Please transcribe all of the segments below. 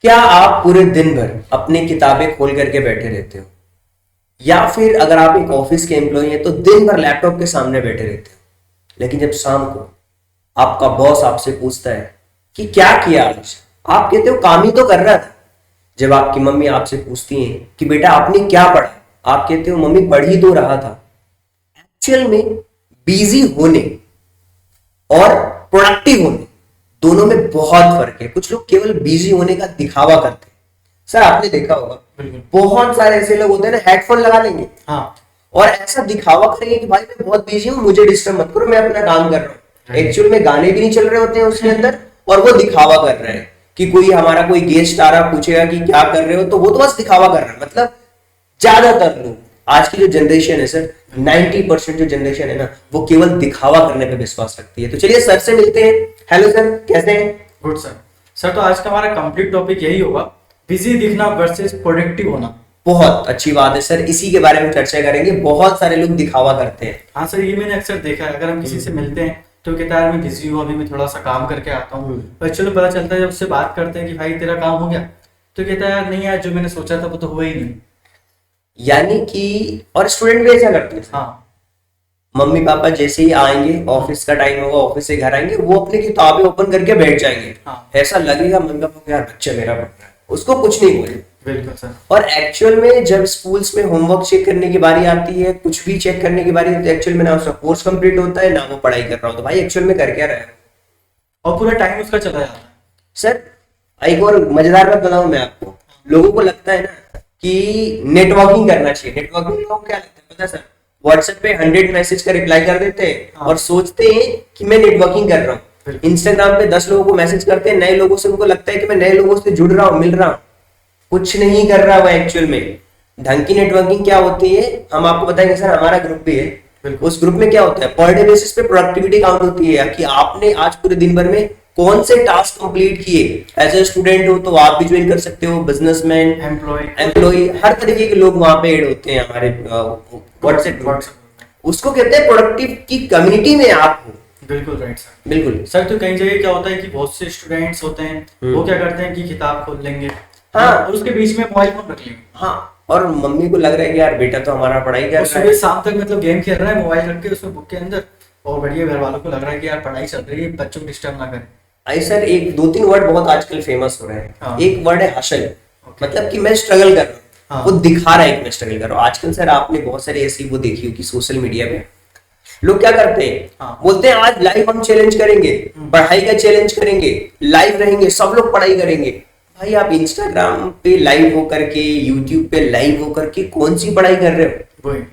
क्या आप पूरे दिन भर अपनी किताबें खोल करके बैठे रहते हो, या फिर अगर आप एक ऑफिस के एम्प्लॉय हैं तो दिन भर लैपटॉप के सामने बैठे रहते हो, लेकिन जब शाम को आपका बॉस आपसे पूछता है कि क्या किया आज, आप कहते हो काम ही तो कर रहा था। जब आपकी मम्मी आपसे पूछती है कि बेटा आपने क्या पढ़ा, आप कहते हो मम्मी पढ़ ही तो रहा था। एक्चुअल में बिजी होने और प्रोडक्टिव होने दोनों में बहुत फर्क है। कुछ लोग केवल बिजी होने का दिखावा करते हैं। सर आपने देखा होगा बहुत सारे ऐसे लोग होते हैं ना, हेडफोन लगा लेंगे और ऐसा दिखावा करेंगे कि भाई मैं बहुत बिजी हूँ, मुझे डिस्टर्ब मत करो, मैं अपना काम कर रहा हूँ। एक्चुअल में गाने भी नहीं चल रहे होते हैं उसके अंदर और वो दिखावा कर रहे हैं कि कोई हमारा कोई गेस्ट आ रहा पूछेगा कि क्या कर रहे हो, तो वो तो बस दिखावा कर रहा है। मतलब ज्यादातर लोग आज की जो जनरेशन है सर, 90% जो जनरेशन है ना, वो केवल दिखावा करने पे विश्वास रखती है। तो चलिए सर से मिलते हैं। हेलो सर, कैसे हैं? Good sir. सर तो आज का हमारा कंप्लीट टॉपिक यही होगा, बिजी दिखना वर्सेस प्रोडक्टिव होना। बहुत अच्छी बात है सर, इसी के बारे में चर्चा करेंगे। बहुत सारे लोग दिखावा करते हैं। हाँ सर, ये मैंने अक्सर देखा है। अगर हम किसी से मिलते हैं तो कहता है यार मैं बिजी हूँ, अभी मैं थोड़ा सा काम करके आता हूँ। पर चलो पता चलता है जब उससे बात करते हैं कि भाई तेरा काम हो गया, तो कहता है यार नहीं यार, जो मैंने सोचा था वो तो हुआ ही नहीं। यानी कि और स्टूडेंट भी ऐसा करते हैं। हाँ, मम्मी पापा जैसे ही आएंगे, ऑफिस का टाइम होगा, ऑफिस से घर आएंगे, वो अपनी किताबें ओपन करके बैठ जाएंगे। हाँ। ऐसा लगेगा मम्मी पापा को यार बच्चा मेरा पढ़ रहा है, उसको कुछ नहीं बोले। बिल्कुल सर। और एक्चुअल में जब स्कूल्स में होमवर्क चेक करने की बारी आती है, कुछ भी चेक करने की बारी आती है, एक्चुअल में ना उसका कोर्स कंप्लीट होता है ना वो पढ़ाई कर रहा हो। तो भाई एक्चुअल में कर क्या रहा है? और पूरा टाइम उसका चला जाता है। सर एक और मजेदार बात बताऊं मैं आपको। लोगों को लगता है ना कि नेटवर्किंग करना चाहिए। नेटवर्किंग लोगों को क्या लगता है पता है सर? व्हाट्सएप पे 100 मैसेज का रिप्लाई कर देते हैं और सोचते हैं कि मैं नेटवर्किंग कर रहा हूँ। इंस्टाग्राम पे 10 लोगों को मैसेज करते हैं, नए लोगों से, उनको लगता है कि मैं नए लोगों से जुड़ रहा हूँ, मिल रहा हूँ। कुछ नहीं कर रहा वो एक्चुअल में। ढंग की नेटवर्किंग क्या होती है हम आपको बताएंगे सर। हमारा ग्रुप भी है, उस ग्रुप में क्या होता है, पर डे बेसिस पे प्रोडक्टिविटी काउंट होती है कि आपने आज पूरे दिन भर में कौन से टास्क कंप्लीट किए। एज ए स्टूडेंट हो तो आप भी ज्वाइन कर सकते हो, बिजनेसमैन, एम्प्लॉय, हर तरीके के लोग वहां पे ऐड होते हैं हमारे व्हाट्सएप। उसको कहते हैं प्रोडक्टिव की कम्युनिटी में आप हो। बिल्कुल राइट सर। बिल्कुल सर तो कई जगह क्या होता है कि बहुत से स्टूडेंट्स होते हैं, वो क्या करते हैं कि किताब खोल लेंगे, हाँ, और उसके बीच में मोबाइल फोन रख लेंगे। हाँ, और मम्मी को लग रहा है कि यार बेटा तो हमारा पढ़ाई कर रहा है, सुबह शाम तक मतलब गेम खेल रहा है मोबाइल रख के उसमें बुक के अंदर, और बढ़िया घर वालों को लग रहा है कि यार पढ़ाई चल रही है, बच्चों को डिस्टर्ब ना करें। आई सर एक 2-3 वर्ड बहुत आजकल फेमस हो रहे हैं। हाँ। एक वर्ड है हसल, मतलब कि मैं स्ट्रगल कर रहा हूँ। हाँ। वो दिखा रहा है कि मैं स्ट्रगल कर रहा हूँ। आजकल सर आपने बहुत सारी ऐसी वो देखी होगी सोशल मीडिया पे, लोग क्या करते हैं, हाँ। बोलते हैं आज लाइव हम चैलेंज करेंगे, पढ़ाई का चैलेंज करेंगे, लाइव रहेंगे, सब लोग पढ़ाई करेंगे। भाई आप इंस्टाग्राम पे लाइव होकर के, यूट्यूब पे लाइव होकर के कौन सी पढ़ाई कर रहे हो? वही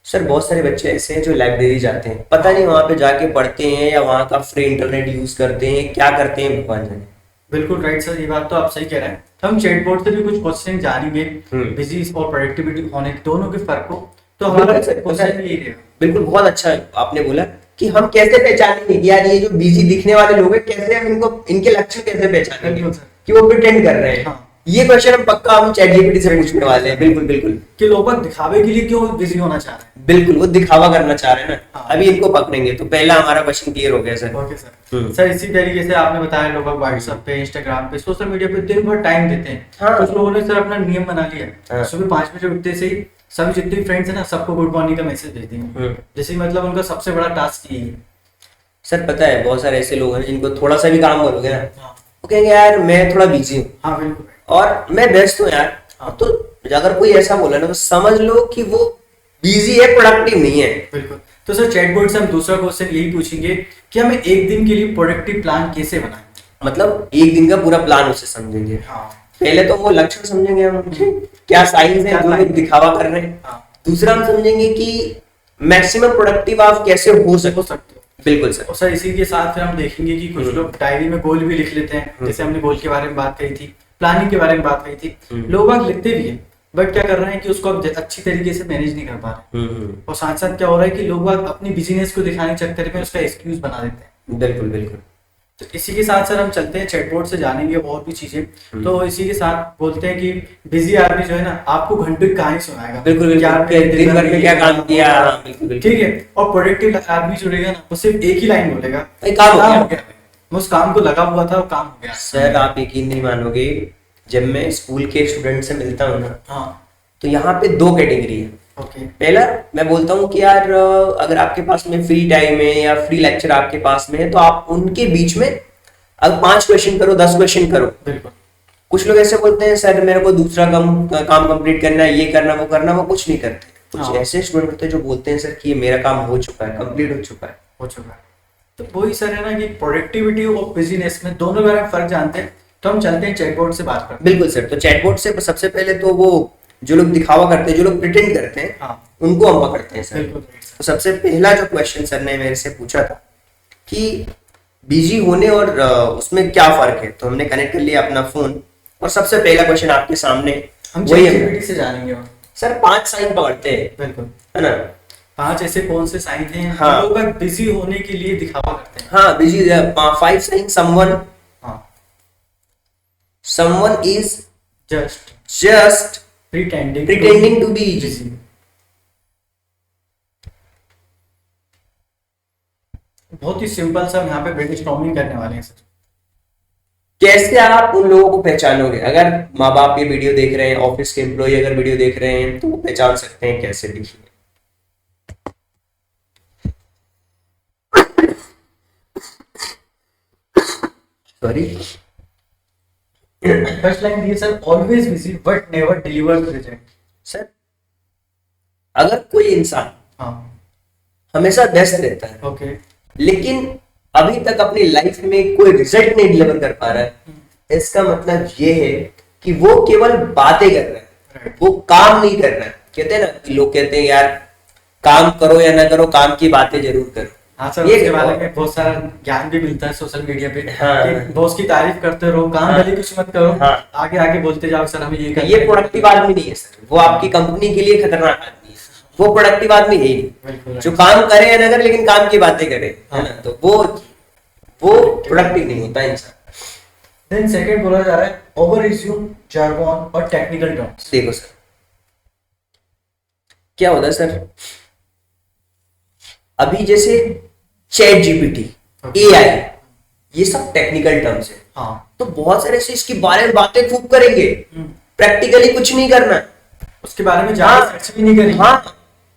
सर बहुत सारे बच्चे ऐसे हैं जो लाइब्रेरी जाते हैं, पता नहीं वहां पे जाके पढ़ते हैं या वहां का फ्री इंटरनेट यूज करते हैं, क्या करते हैं भगवान जाने। बिल्कुल राइट सर, ये बात तो आप सही कह रहे हैं। हम चैटबॉट से भी कुछ क्वेश्चन जानेंगे बिजी और प्रोडक्टिविटी होने दोनों के फर्क को, तो हमारा क्वेश्चन यही रहेगा। बिल्कुल, बहुत अच्छा आपने बोला कि हम कैसे पहचानेंगे कि यार ये जो बिजी दिखने वाले लोग हैं, कैसे हम इनको, इनके लक्षण कैसे पहचानेंगे कि वो प्रिटेंड कर रहे हैं। हाँ। ये क्वेश्चन हम पक्का हम चैट जीपीटी से पूछने वाले हैं। बिल्कुल बिल्कुल कि लोग दिखावे के लिए क्यों बिजी होना चाह रहे हैं। बिल्कुल, वो दिखावा करना चाह रहे हैं ना। हाँ। अभी इनको पकड़ेंगे। तो पहला हमारा क्वेश्चन क्लियर हो गया सर। Okay sir. सर इसी तरीके से आपने बताया लोग व्हाट्सएप पे, इंस्टाग्राम पे, सोशल मीडिया पे दिन भर टाइम देते हैं। हाँ। कुछ लोगों ने सर अपना नियम बना लिया, हाँ। सुबह 5 बजे उठते से ही सभी जितने फ्रेंड्स है ना, सबको गुड मॉर्निंग का मैसेज भेज देंगे। जैसे मतलब उनका सबसे बड़ा टास्क यही है। सर पता है बहुत सारे ऐसे लोग हैं जिनको थोड़ा सा भी काम करोगे ना, हाँ। वो कहेंगे यार मैं थोड़ा बिजी हूँ। हाँ बिल्कुल। और मैं व्यस्त हूँ यार। हाँ। तो अगर कोई ऐसा बोला ना तो समझ लो कि वो बिजी है, प्रोडक्टिव नहीं है। बिल्कुल। तो सर चैटबॉट से हम दूसरा क्वेश्चन यही पूछेंगे कि हमें एक दिन के लिए प्रोडक्टिव प्लान कैसे बनाएं। मतलब एक दिन का पूरा प्लान उसे समझेंगे। हाँ। पहले तो वो लक्षण समझेंगे हम क्या साइंस है जो लोग दिखावा कर रहे हैं। हाँ। दूसरा हम समझेंगे कि मैक्सिमम प्रोडक्टिव आप कैसे हो सकते हो। बिल्कुल सर। और सर इसी के साथ फिर हम देखेंगे कि कुछ लोग डायरी में गोल भी लिख लेते हैं। जैसे हमने गोल के बारे में बात करी थी, प्लानिंग के बारे में बात करी थी। लोग बाग लिखते भी हैं, बट क्या कर रहे हैं कि उसको अब अच्छी तरीके से मैनेज नहीं कर पा रहे। और साथ साथ क्या हो रहा है कि लोग बाग अपनी बिजनेस को दिखाने के चक्कर में उसका एक्सक्यूज बना देते हैं। बिल्कुल बिल्कुल। तो इसी के साथ सर हम चलते हैं, चैटबॉट से जानेंगे और भी चीजें। तो इसी के साथ बोलते हैं कि बिजी आदमी जो है ना, आपको घंटे की कहानी सुनाएगा। बिल्कुल दिन भर में क्या काम किया। ठीक है। और प्रोडक्टिव आदमी जुड़ेगा ना, वो सिर्फ एक ही लाइन बोलेगा, काम हो गया। मैं उस काम को लगा हुआ था, वो काम हो गया। सर आप यकीन नहीं मानोगे, जब मैं स्कूल के स्टूडेंट से मिलता हूँ ना, हाँ तो यहाँ पे दो कैटेगरी है। ओके पहला, मैं बोलता हूँ कि यार अगर आपके पास में फ्री टाइम है या फ्री लेक्चर आपके पास में है, तो आप उनके बीच में अब 5 क्वेश्चन करो, 10 क्वेश्चन करो। बिल्कुल कुछ लोग ऐसे बोलते हैं सर मेरे को दूसरा काम कंप्लीट करना है, ये करना वो कुछ नहीं करते। कुछ हाँ। ऐसे स्टूडेंट होते हैं जो बोलते हैं सर कि ये मेरा काम हो चुका है, कंप्लीट हो चुका है। हो चुका है। तो वही सर है ना कि प्रोडक्टिविटी और बिजीनेस में दोनों बारे में फर्क जानते हैं, तो हम चलते हैं चैटबॉट से बात करते बिल्कुल सर। तो चैटबॉट से सबसे पहले तो वो जो लोग दिखावा करते हैं, जो लोग प्रिटेंड करते हैं, हैं। हाँ उनको हम पकड़ते हैं सर। बिल्कुल तो सबसे पहला जो क्वेश्चन सर ने मेरे से पूछा था कि बिजी होने और उसमें क्या फर्क है, तो हमने कनेक्ट कर लिया अपना फोन और सबसे पहला क्वेश्चन आपके सामने हम वही है चैटजीपीटी से जानेंगे। और सर 5 साइन पकड़ते हैं, बिल्कुल है ना। 5 ऐसे कौन से साइन हैं हाँ। जो लोग बिजी होने के लिए दिखावा करते हैं। हाँ, बिजी 5 साइन। हाँ someone is just pretending to be busy. Busy. बहुत ही सिंपल सा हम यहाँ पे ब्रेनस्टॉर्मिंग करने वाले हैं सर। कैसे आप उन लोगों को पहचानोगे? अगर माँ बाप ये वीडियो देख रहे हैं, ऑफिस के एम्प्लॉय अगर वीडियो देख रहे हैं, तो वो पहचान सकते हैं कैसे। देखिए sorry, first line the sir, always busy but never delivered result. Sir अगर कोई इंसान हाँ हमेशा व्यस्त रहता है ओके लेकिन अभी तक अपनी लाइफ में कोई रिजल्ट नहीं डिलीवर कर पा रहा है, इसका मतलब ये है कि वो केवल बातें कर रहा है, Right. वो काम नहीं कर रहा है। कहते हैं ना कि लोग कहते हैं यार काम करो या ना करो, काम की बातें जरूर करो। हाँ सर, ये उसके देखो। बारे में बहुत सारा ज्ञान भी मिलता है सोशल मीडिया पे। हाँ। कि बॉस की तारीफ करते रहो, काम हाँ। भले कुछ मत करो, हाँ। आगे आगे बोलते जाओ सर हमें ये करना ये है। प्रोडक्टिव आदमी नहीं है सर, वो आपकी कंपनी के लिए खतरनाक आदमी है। वो प्रोडक्टिव आदमी है ही नहीं, बिल्कुल जो काम करे या ना करे लेकिन काम की बातें करे, है हाँ। ना, तो वो प्रोडक्टिव नहीं होता इंसान। देन सेकंड बोला जा रहा है ओवर रिज्यूम जार्गन और टेक्निकल टर्म्स। देखो सर क्या होता है सर, अभी जैसे चैट जीपीटी, एआई, ये सब टेक्निकल टर्म्स है। हाँ तो बहुत सारे से इसके बारे में बातें खूब करेंगे, प्रैक्टिकली कुछ नहीं करना। उसके बारे में ज्यादा हाँ। सर्च भी नहीं करेंगे। हाँ,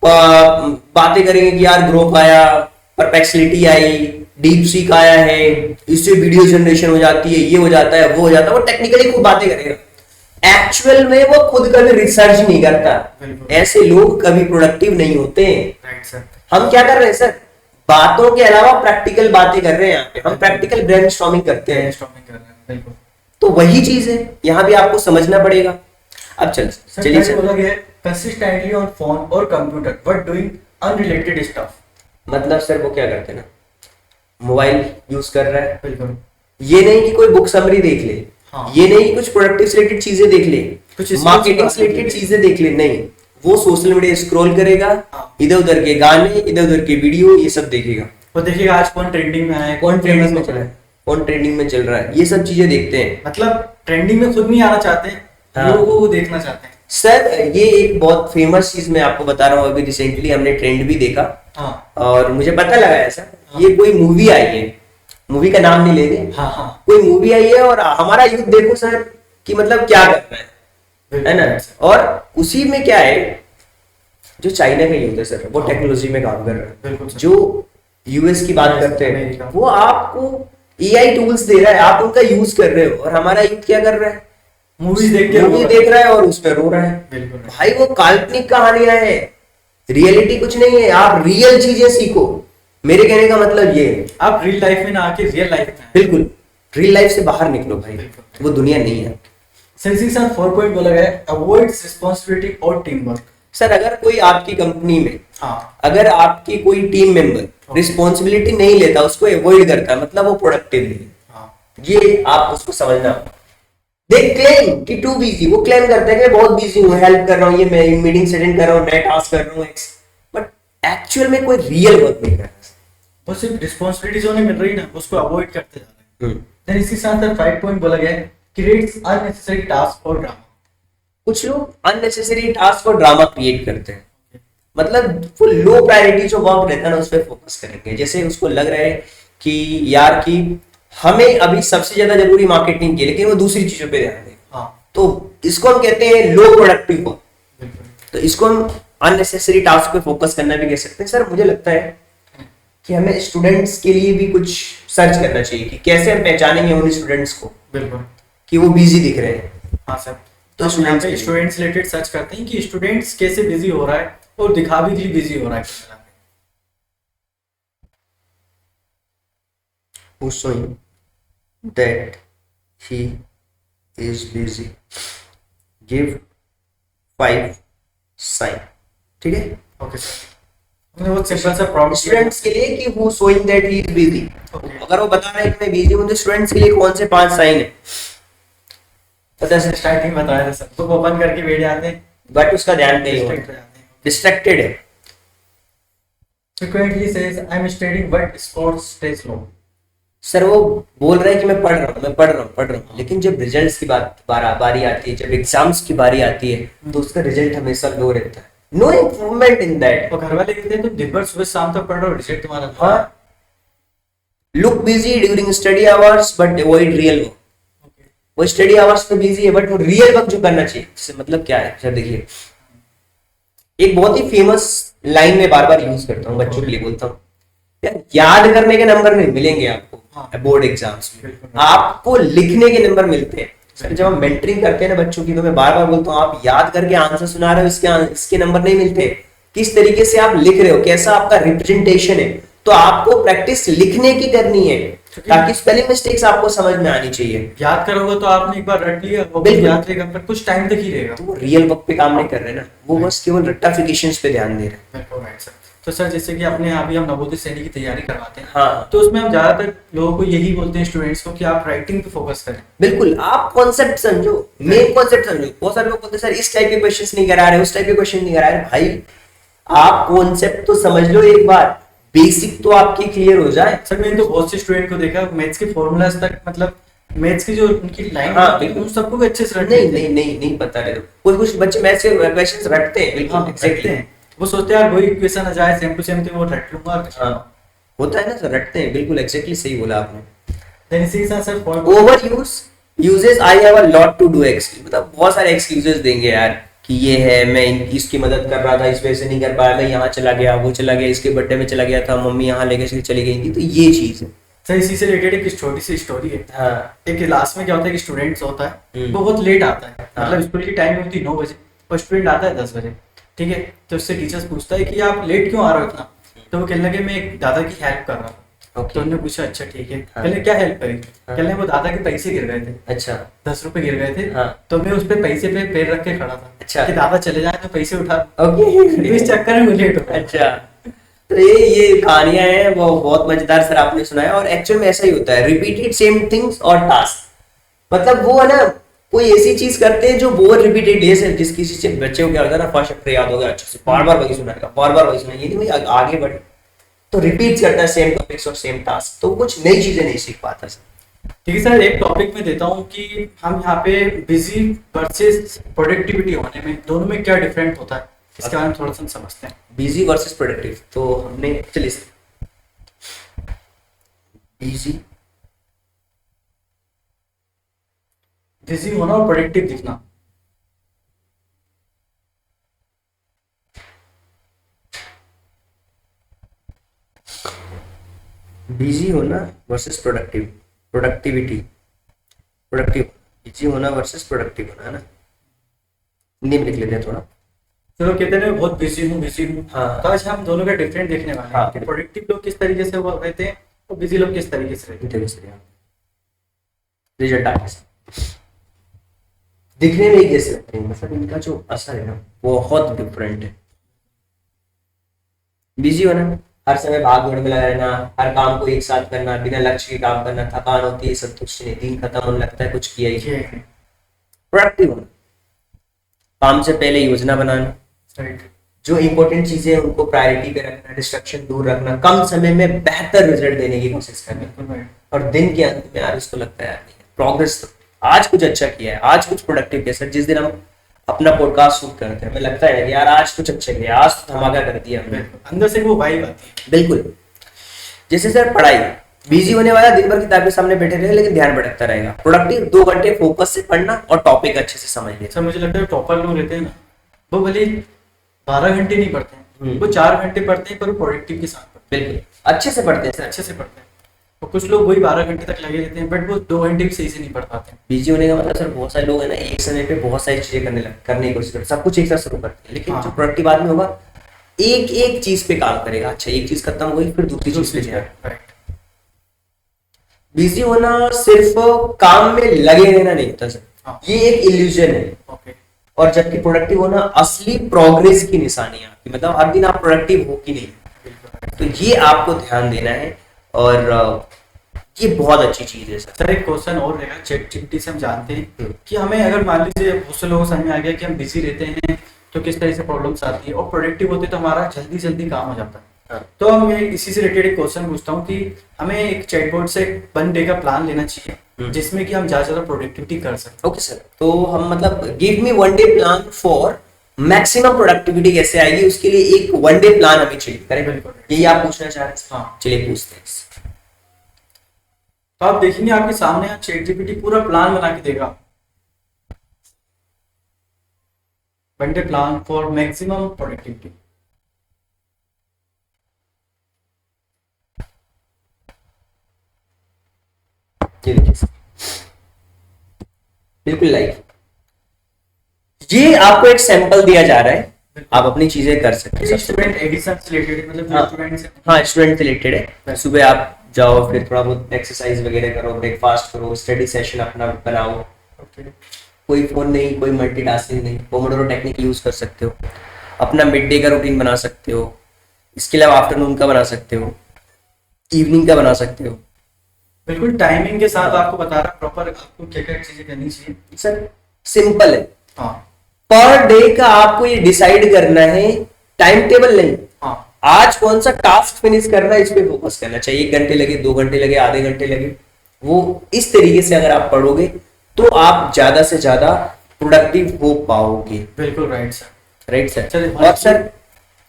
बातें करेंगे कि यार ग्रोक आया, परप्लेक्सिटी आई, डीप सीक आया है, इससे वीडियो जनरेशन हो जाती है, ये हो जाता है, वो हो जाता है। वो टेक्निकली खूब बातें करेगा, एक्चुअल में वो खुद कभी रिसर्च नहीं करता। बिल्कुल। ऐसे लोग कभी प्रोडक्टिव नहीं होते हैं। Right sir. हम क्या कर रहे हैं सर, बातों के अलावा प्रैक्टिकल बातें कर रहे हैं। यहाँ पे हम प्रैक्टिकल ब्रेनस्टॉर्मिंग करते हैं। ब्रेनस्टॉर्मिंग कर रहे हैं बिल्कुल। तो वही चीज है, यहाँ भी आपको समझना पड़ेगा। अब चलिए सर सर, बोला गया है कंसिस्टेंटली ऑन फोन और computer but doing unrelated stuff. मतलब सर वो क्या करते हैं ना, मोबाइल यूज कर रहा है, बिल्कुल। ये नहीं कि कोई बुक समरी देख ले, हाँ। ये नहीं कि कुछ प्रोडक्टिव से रिलेटेड चीजें देख ले, कुछ skills मार्केटिंग की से बात रिलेटेड नहीं। चीजें देख ले, नहीं, वो सोशल मीडिया स्क्रॉल करेगा, हाँ। इधर उधर के गाने, इधर उधर के वीडियो, ये सब देखेगा। वो देखिएगा आज कौन ट्रेंडिंग में है, कौन ट्रेंडिंग में famous चल रहा है, कौन ट्रेंडिंग में चल रहा है, ये सब चीजें देखते हैं। मतलब ट्रेंडिंग में खुद नहीं आना चाहते हैं, हाँ। लोगों को वो देखना चाहते हैं। सर ये एक बहुत फेमस चीज मैं आपको बता रहा हूँ, अभी रिसेंटली हमने ट्रेंड भी देखा हाँ और मुझे पता लगा ऐसा, ये कोई मूवी आई है, मूवी का नाम नहीं लेंगे, हाँ हाँ कोई मूवी आई है और हमारा यूथ देखो सर कि मतलब क्या कर रहा है ना। और उसी में क्या है, जो चाइना का यूथ है सर, वो हाँ। टेक्नोलॉजी में काम कर रहा बिल्कुल है। सर। जो यूएस की बात US, करते हैं, अमेरिका। वो आपको एआई टूल्स दे रहा है, आप उनका यूज कर रहे हो, और हमारा यूथ क्या कर रहा है, मूवीज देख के मूवी देख रहा है और उस पर रो रहा है। बिल्कुल। भाई वो काल्पनिक कहानियां है, रियलिटी कुछ नहीं है। आप रियल चीजें सीखो, मेरे कहने का मतलब ये है। आप रियल लाइफ में ना आके रियल लाइफ में आए। बिल्कुल, रियल लाइफ से बाहर निकलो भाई, बिल्कुल। वो दुनिया नहीं है। सेंसिंग सर 4 पॉइंट बोला गया है अवॉइड्स रिस्पांसिबिलिटी और टीम वर्क। सर अगर कोई आपकी कंपनी में, हाँ अगर आपकी कोई टीम मेंबर रिस्पॉन्सिबिलिटी नहीं लेता, उसको अवॉइड करता, मतलब वो प्रोडक्टिव नहीं है। हाँ ये आप उसको समझना। दे क्लेम कि टू बिजी, वो क्लेम करते हैं कि बहुत बिजी हूँ, हेल्प कर रहा हूँ, ये मैं मीटिंग अटेंड कर रहा हूँ, मैं टास्क कर रहा हूँ, बट एक्चुअल में कोई रियल वर्क नहीं कर रहा। वो सिर्फ रिस्पांसिबिलिटीज उन्हें मिल रही ना, उसको अवॉइड करते जा रहे हैं। हम्म। देन इसी साथ सर 5 पॉइंट बोला गया है क्रिएट्स अननेसेसरी टास्क और ड्रामा। कुछ लोग अननेसेसरी टास्क और ड्रामा क्रिएट करते हैं, मतलब वो लो प्रायोरिटी जो वर्क रहता है ना, उस पर फोकस करेंगे। जैसे उसको लग रहा है कि यार कि हमें अभी सबसे ज्यादा जरूरी मार्केटिंग की, लेकिन वो दूसरी चीजों पे ध्यान दें। हाँ तो इसको हम कहते हैं लो प्रोडक्टिव वर्क। बिल्कुल। तो इसको हम अननेसेसरी टास्क पे फोकस करना भी कह सकते हैं। सर मुझे लगता है कि हमें स्टूडेंट्स के लिए भी कुछ सर्च करना चाहिए कि कैसे हम पहचानेंगे उन स्टूडेंट्स को बिल्कुल कि वो बिजी दिख रहे हैं। हाँ सर। तो तो हम यहाँ पे स्टूडेंट्स स्टूडेंट्स रिलेटेड सर्च करते हैं कि स्टूडेंट्स कैसे बिजी हो रहा है और दिखावे के लिए बिजी हो रहा है किस तरह से। who showing that he is busy give 5 sign। ठीक है, ओके सर, हमने बहुत सिंपल सा प्रॉब्लम स्टूडेंट्स के लिए कि who showing that he is busy। Okay. अगर वो बता रहा है कि मैं बिजी हूँ तो स्टूडेंट्स के लिए कौन से 5 साइन है पता है? स्टार्टिंग बताया था सर, तो वो ओपन करके बैठ जाते हैं, बट उसका ध्यान नहीं डिस्ट्रैक्ट होता, हो जाते हैं। डिस्ट्रैक्टेड है। Frequently says I'm studying but scores stay slow। Sir वो बोल रहा है कि मैं पढ़ रहा हूँ, मैं पढ़ रहा हूँ, पढ़ रहा हूँ, लेकिन जब रिजल्ट्स की बारी आती है, जब एग्जाम्स की बारी आती है तो उसका रिजल्ट हमेशा लो रहता है। No improvement in that. और घर वाले कहते हैं तुम दिन भर सुबह शाम तक पढ़ रहे हो, रिजल्ट तुम्हारा हाँ, look busy during study hours but avoid real work. वो स्टडी आवर्स में बिजी है बट वो रियल वर्क जो करना चाहिए, इससे मतलब क्या है सर? देखिए एक बहुत ही फेमस लाइन में बार बार यूज करता हूँ, बच्चों के लिए बोलता हूँ, यार याद करने के नंबर नहीं मिलेंगे आपको हाँ। बोर्ड एग्जाम्स में, बिल्कुल। आपको लिखने के नंबर मिलते हैं। सर जब हम मेंटरिंग करते हैं ना बच्चों की, तो मैं बार बार बोलता हूँ आप याद करके आंसर सुना रहे हो, इसके नंबर नहीं मिलते। किस तरीके से आप लिख रहे हो, कैसा आपका रिप्रेजेंटेशन है, तो आपको प्रैक्टिस लिखने की करनी है ताकि स्पेलिंग मिस्टेक्स आपको समझ में आनी चाहिए। याद करोगे तो आपने एक बार रट लिया, वो बिल्कुल। याद रहेगा पर कुछ टाइम तक ही रहेगा। तो वो रियल वर्क पे काम नहीं कर रहे ना, वो बस केवल रट्टाफिकेशंस पे ध्यान दे रहे हैं। बिल्कुल राइट सर। तो सर जैसे कि अपने अभी हम नवोदय सैनिक की तैयारी करवाते हैं, हाँ तो उसमें हम ज्यादातर लोगों को यही बोलते हैं स्टूडेंट्स को कि आप राइटिंग पे फोकस करें। बिल्कुल, आप कॉन्सेप्ट समझो, मेन कॉन्सेप्ट समझो। बहुत सारे लोग बोलते हैं सर इस टाइप के क्वेश्चंस नहीं करा रहे, उस टाइप के क्वेश्चन नहीं करा रहे। भाई आप कॉन्सेप्ट तो समझ लो एक बार, बेसिक तो आपकी क्लियर हो जाए। सर मैंने तो बहुत से स्टूडेंट को देखा मैथ्स के फॉर्मूलाज तक, मतलब मैथ्स की जो उनकी लाइन हाँ, होती है बिल्कुल। उन सबको भी अच्छे से रट नहीं लेते नहीं नहीं नहीं पता रहे, कुछ बच्चे मैथ्स के क्वेश्चंस रटते हैं, बिल्कुल हाँ, रटते एग्जैक्टली। हैं। वो सोचते हैं यार वही इक्वेशन आ जाए सेम टू सेम तो वो रट लूंगा। हाँ होता है ना सर, रटते हैं, बिल्कुल एग्जैक्टली सही बोला आपने। देन इसी के साथ sir over uses I have a lot to do excuse, मतलब बहुत सारे एक्सक्यूजेस देंगे यार कि ये है, मैं इसकी मदद कर रहा था, इस वजह से नहीं कर पाया, मैं यहाँ चला गया, वो चला गया, इसके बर्थडे में चला गया था, मम्मी यहाँ लेकर चली गई थी। तो ये चीज है सर, इसी से रिलेटेड एक छोटी सी स्टोरी है। हाँ एक क्लास में क्या होता है कि स्टूडेंट्स होता है हम्म। वो बहुत लेट आता है, हाँ। मतलब स्कूल की टाइम होती है 9 बजे और स्टूडेंट आता है 10 बजे, ठीक है। तो उससे टीचर्स पूछता है कि आप लेट क्यों आ रहे हो इतना, तो वो कहने लगे मैं एक दादा की हेल्प कर रहा हूँ। ओके तो उन्होंने पूछा अच्छा ठीक है, हाँ। कहने क्या हेल्प करी, हाँ। कहने वो दादा के पैसे गिर गए थे, अच्छा 10 रुपए गिर गए थे, हाँ। तो मैं उस पे पैसे पे पैर रख के खड़ा था अच्छा। कि दादा चले जाए तो पैसे उठा, ओके इस चक्कर में लेट हो गया। अच्छा, तो ये कहानियां हैं, वो बहुत मजेदार सर आपने सुनाया। और एक्चुअल में ऐसा ही होता है, रिपीटेड सेम थिंग्स और टास्क, मतलब वो है ना कोई ऐसी चीज करते हैं जो बहुत रिपीटेड डेज है, जिस किसी से बच्चे को क्या होता है ना, फर्स्ट चैप्टर याद हो गया अच्छे से, बार बार वही सुनाएगा, बार बार वही सुनाएगा, ये नहीं भाई आगे बढ़े, तो रिपीट करता है सेम टॉपिक्स और सेम टास्क, तो कुछ नई चीजें नहीं सीख पाता सर। ठीक है सर, एक टॉपिक में देता हूँ कि हम यहाँ पे बिजी वर्सेस प्रोडक्टिविटी होने में दोनों में क्या डिफरेंट होता है, इसके बारे में थोड़ा सा समझते हैं। बिजी वर्सेस प्रोडक्टिव, तो हमने चलिए सर, बिजी होना और प्रोडक्टिव दिखना। बिजी होना वर्सेस प्रोडक्टिव, बिजी होना वर्सेस प्रोडक्टिव होना, है ना, हिंदी में लिख लेते हैं थोड़ा। तो लोग कहते हैं मैं बहुत बिजी हूँ, हाँ। तो आज हम दोनों का डिफरेंट देखने वाले हैं हाँ। कि प्रोडक्टिव लोग किस तरीके से वो रहते हैं और बिजी लोग किस तरीके से रहते हैं। रिजल्ट आगे दिखने में ही कैसे लगते हैं, मतलब इनका जो असर है ना बहुत डिफरेंट है। बिजी होना, हर समय भाग दौड़ में लगा रहना, हर काम को एक साथ करना, बिना लक्ष्य के काम करना, थकान होती है, संतुष्टि नहीं, दिन खत्म होने लगता है, कुछ किया ही नहीं। ये प्रोडक्टिव होना, काम से पहले योजना बनाना, राइट, जो इंपॉर्टेंट चीजें हैं उनको प्रायोरिटी पे रखना, डिस्ट्रक्शन दूर रखना, कम समय में बेहतर रिजल्ट देने की कोशिश करना, बिल्कुल राइट। और दिन के अंत में यार उसको लगता है यार प्रोग्रेस, तो आज कुछ अच्छा किया है, आज कुछ प्रोडक्टिव किया। सर जिस दिन हम अपना पॉडकास्ट शूट करते हैं हमें लगता है यार आज कुछ अच्छा किया, आज तो धमाका कर दिया हमने, अंदर से वो वाइब आती है। बिल्कुल। जैसे सर पढ़ाई, बिजी होने वाला दिन भर किताब के सामने बैठे रहे लेकिन ध्यान भटकता रहेगा। प्रोडक्टिव 2 घंटे फोकस से पढ़ना और टॉपिक अच्छे से समझ लेना। सर मुझे लगता है टॉपर लोग रहते हैं ना, वो भले 12 घंटे नहीं पढ़ते हैं, वो 4 घंटे पढ़ते हैं पर वो प्रोडक्टिव के साथ पढ़ते बिल्कुल अच्छे से पढ़ते हैं हैं, सर। अच्छे से पढ़ते हैं। और कुछ लोग वही 12 घंटे तक लगे रहते हैं बट वो 2 घंटे भी सही से नहीं पढ़ पाते हैं। बिजी होने का मतलब सर बहुत सारे लोग है ना एक समय पे बहुत सारी चीजें करने की कोशिश करते हैं, सब कुछ एक साथ शुरू करते हैं, लेकिन हाँ। जो प्रोडक्टिव आदमी होगा एक एक चीज पे काम करेगा। अच्छा एक चीज खत्म हो गई फिर दूसरी चीज पे ध्यान। Correct. बिजी होना सिर्फ काम में लगे रहना नहीं होता सर, हाँ। ये एक इल्यूजन है। Okay. और जबकि प्रोडक्टिव होना असली प्रोग्रेस की निशानी है आपकी, मतलब हर दिन आप प्रोडक्टिव हो कि नहीं, बिल्कुल। तो ये आपको ध्यान देना है और ये बहुत अच्छी चीज है सर। सर एक क्वेश्चन और रहेगा, चैट से हम जानते हैं कि हमें अगर मान लीजिए बहुत से लोगों को समझ में आ गया कि हम बिजी रहते हैं तो किस तरह से प्रॉब्लम्स आती है, और प्रोडक्टिव होते तो हमारा जल्दी जल्दी काम हो जाता है। हाँ। तो मैं इसी से रिलेटेड एक क्वेश्चन पूछता हूँ कि हमें एक चैटबॉट से 1 डे का प्लान लेना चाहिए जिसमें कि हम ज्यादा प्रोडक्टिविटी कर सकते ओके सर, तो हम मतलब give me 1 day plan for maximum productivity कैसे आएगी, उसके लिए एक 1 डे प्लान हमें चाहिए, करेक्ट? बिल्कुल। यही आप पूछना चाह रहे हैं? हाँ। चलिए पूछते हैं। तो आप देखेंगे आपके सामने यहाँ ChatGPT पूरा प्लान बना के देगा, 1 day plan for maximum productivity. ये देखिए सर, बिल्कुल लाइव ये आपको एक सैंपल दिया जा रहा है, आप अपनी चीजें कर सकते हैं। स्टूडेंट एडिशन से रिलेटेड, मतलब हाँ। स्टूडेंट से हाँ स्टूडेंट रिलेटेड है। सुबह आप जाओ, फिर थोड़ा बहुत एक्सरसाइज वगैरह करो, ब्रेकफास्ट करो, स्टडी सेशन अपना बनाओ, Okay. कोई फोन नहीं, कोई मल्टीटास्किंग नहीं, पोमोडोरो टेक्निक यूज कर सकते हो, अपना मिड डे का रूटीन बना सकते हो, इसके अलावा आफ्टरनून का बना सकते हो, इवनिंग का बना सकते हो। बिल्कुल टाइमिंग के साथ आपको बता रहा प्रॉपर आपको क्या क्या चीजें करनी चाहिए। सर सिंपल है, हाँ पर डे का आपको ये डिसाइड करना है, टाइम टेबल नहीं। हाँ आज कौन सा टास्क फिनिश करना है इस पे फोकस करना चाहिए। 1 घंटे लगे, 2 घंटे लगे, आधे घंटे लगे, वो इस तरीके से अगर आप पढ़ोगे तो आप ज्यादा से ज्यादा प्रोडक्टिव हो पाओगे। बिल्कुल राइट सर। Right sir. चलिए, और सर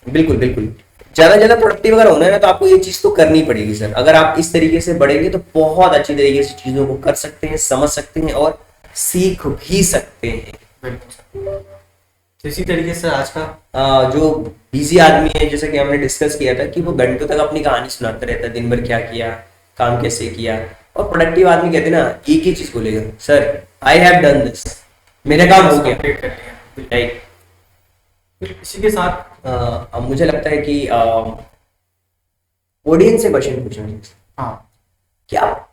बिल्कुल बिल्कुल ज्यादा ज्यादा प्रोडक्टिव अगर होना है ना तो आपको ये चीज तो करनी पड़ेगी सर। अगर आप इस तरीके से बढ़ेंगे तो बहुत अच्छी तरीके से चीजों को कर सकते हैं, समझ सकते हैं और सीख भी सकते हैं। बिल्कुल सर। तो इसी तरीके से आज का जो बिजी आदमी है, जैसे कि हमने डिस्कस किया था कि वो घंटों तक अपनी कहानी सुनाता रहता है, दिन भर क्या किया, काम कैसे किया। और प्रोडक्टिव आदमी कहते हैं ना एक ही चीज बोलेगा, sir I have done this, मेरा काम हो गया। कंप्लीट कर लिया। राइट। फिर इसी के साथ अब मुझे लगता है कि ऑडियंस से क्वेश्चन पूछेंगे हाँ कि आप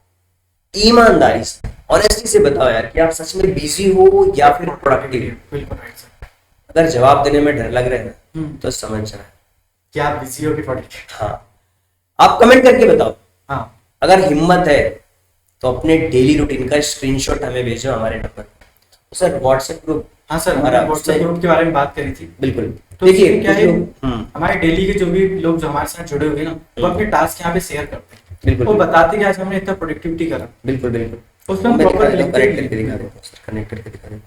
ईमानदारी से, ऑनेस्टी से बताओ यार कि आप सच में बिजी हो या फिर प्रोडक्टिव हो। बिल्कुल राइट सर। अगर जवाब देने में डर लग रहा है ना हम्म। तो समझ जाए। क्या आप बिजी हो कि प्रोडक्टिव? हाँ आप कमेंट करके बताओ। हाँ अगर हिम्मत है तो अपने डेली रूटीन का स्क्रीनशॉट हमें भेजो हमारे नंबर। तो सर व्हाट्सएप ग्रुप, हाँ सर, हमारा हमने व्हाट्सएप ग्रुप के बारे में बात करी थी। बिल्कुल तो देखिए इसमें क्या कुछ है, लोग- हमारे डेली के जो भी लोग जो हमारे साथ जुड़े हुए ना वो अपने टास्क यहाँ पे शेयर करते हैं। बिल्कुल वो बताते कि आज हमने इतना प्रोडक्टिविटी करा। बिल्कुल बिल्कुल उसमें हम मैं proper दिखा देता हूँ, लिखते कनेक्ट भी करके हैं। दिखा देता हूँ सर, कनेक्ट करके दिखा देता हूँ।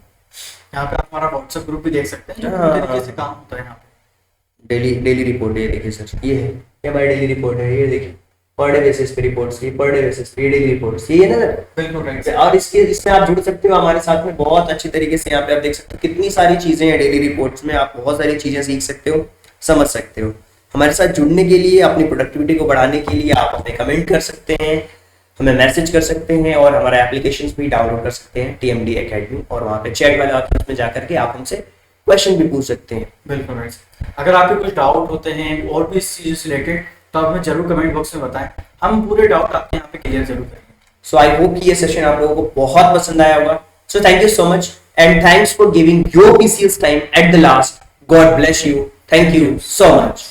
यहाँ पे आप हमारा व्हाट्सएप ग्रुप भी देख सकते हैं जो हाँ, पूरी तरीके से हाँ। काम होता है यहाँ पे। डेली रिपोर्ट ये देखिए सर, ये है ये हमारी डेली रिपोर्ट है, ये देखिए पर डे बेसिस पे रिपोर्ट्स, ये पर डे बेसिस पे डेली रिपोर्ट्स, ये है ना सर। बिल्कुल राइट। और इसमें आप जुड़ सकते हो हमारे साथ में बहुत अच्छी तरीके से। यहाँ पे आप देख सकते हो कितनी सारी चीजें हैं डेली रिपोर्ट्स में, आप बहुत सारी चीजें सीख सकते हो, समझ सकते हो। हमारे साथ जुड़ने के लिए, अपनी प्रोडक्टिविटी को बढ़ाने के लिए आप हमें कमेंट कर सकते हैं, हमें मैसेज कर सकते हैं और हमारा एप्लीकेशन भी डाउनलोड कर सकते हैं TMD Academy, और वहाँ पे चैट वाले ऑप्शन में जाकर के आप हमसे क्वेश्चन भी पूछ सकते हैं। बिल्कुल राइट। अगर आपके कुछ डाउट होते हैं और भी इस चीज से रिलेटेड तो आप हमें जरूर कमेंट बॉक्स में बताएं, हम पूरे डाउट आपके यहाँ पे क्लियर जरूर करेंगे। सो आई होप कि ये सेशन आप लोगों को बहुत पसंद आया होगा। So thank you so much and thanks for giving your PCS time at the last. God bless you. Thank you so much.